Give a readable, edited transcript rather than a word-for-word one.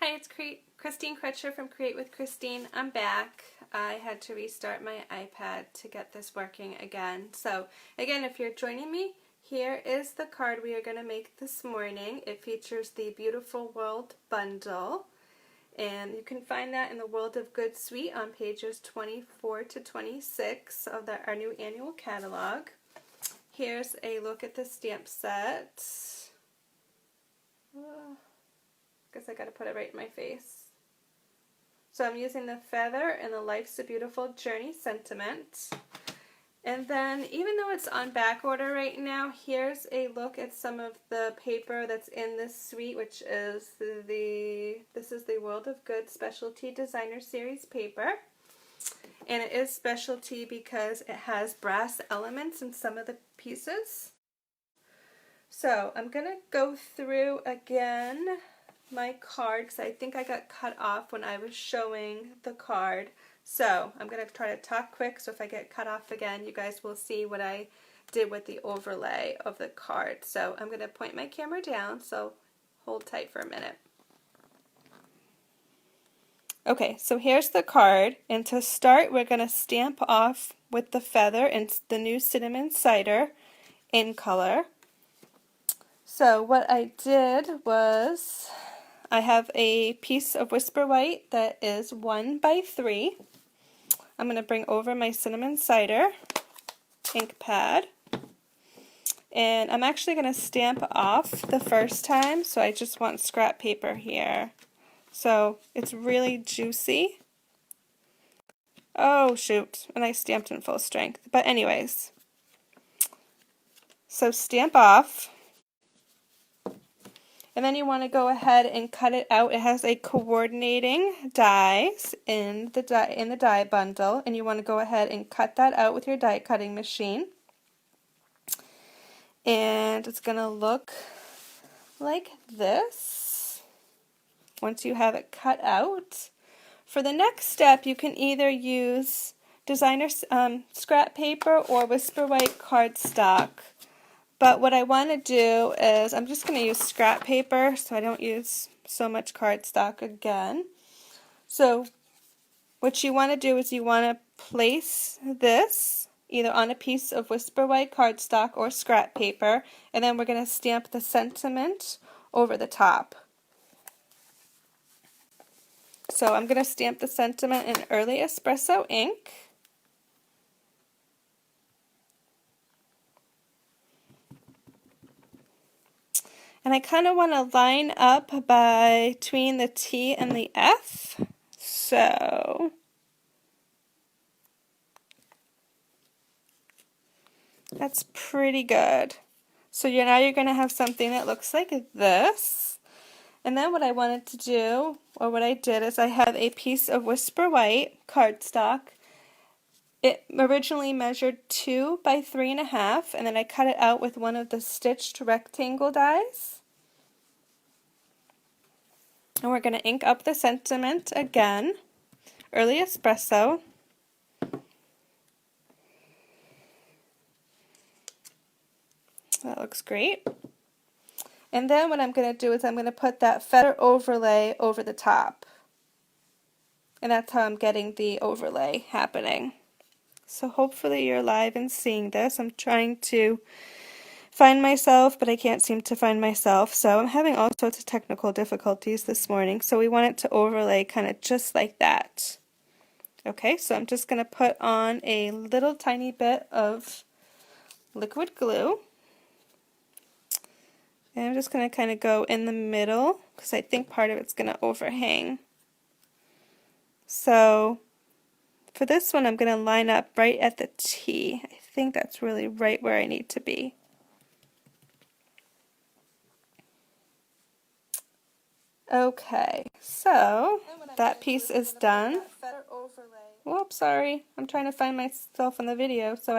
Hi, it's Christine Crutcher from Create with Christine. I'm back. I had to restart my iPad to get this working again. So again, if you're joining me, here is the card we are going to make this morning. It features the Beautiful World bundle, and you can find that in the World of Good suite on pages 24 to 26 of our new annual catalog. Here's a look at the stamp set. Guess I gotta put it right in my face. So I'm using the feather and the Life's a Beautiful Journey sentiment. And then, even though it's on back order right now, here's a look at some of the paper that's in this suite, which is this is the World of Good Specialty Designer Series paper. And it is specialty because it has brass elements in some of the pieces. So I'm gonna go through again my card because I think I got cut off when I was showing the card. So I'm going to try to talk quick, so if I get cut off again, you guys will see what I did with the overlay of the card. So I'm going to point my camera down, so hold tight for a minute. Okay, so here's the card, and to start we're going to stamp off with the feather and the new Cinnamon Cider in color. So what I did was I have a piece of Whisper White that is 1 by 3. I'm going to bring over my Cinnamon Cider ink pad, and I'm actually going to stamp off the first time, so I just want scrap paper here. So it's really juicy. Oh shoot, and I stamped in full strength. But anyways, so stamp off. And then you want to go ahead and cut it out. It has a coordinating dies in the die bundle, and you want to go ahead and cut that out with your die cutting machine. And it's going to look like this once you have it cut out. For the next step, you can either use designer scrap paper or Whisper White cardstock. But what I want to do is, I'm just going to use scrap paper so I don't use so much cardstock again. So what you want to do is you want to place this either on a piece of Whisper White cardstock or scrap paper, and then we're going to stamp the sentiment over the top. So I'm going to stamp the sentiment in early Espresso ink. And I kind of want to line up between the T and the F. So that's pretty good. So now you're going to have something that looks like this. And then what I wanted to do, or what I did, is I have a piece of Whisper White cardstock. It originally measured 2 by 3.5, and then I cut it out with one of the stitched rectangle dies. And we're going to ink up the sentiment again, early Espresso. That looks great. And then what I'm going to do is I'm going to put that feather overlay over the top. And that's how I'm getting the overlay happening. So hopefully you're live and seeing this. I'm trying to find myself, but I can't seem to find myself. So I'm having all sorts of technical difficulties this morning. So we want it to overlay kind of just like that. Okay, so I'm just going to put on a little tiny bit of liquid glue. And I'm just going to kind of go in the middle because I think part of it's going to overhang. So for this one, I'm going to line up right at the T. I think that's really right where I need to be. Okay, so that piece is done. Whoops, sorry. I'm trying to find myself in the video, so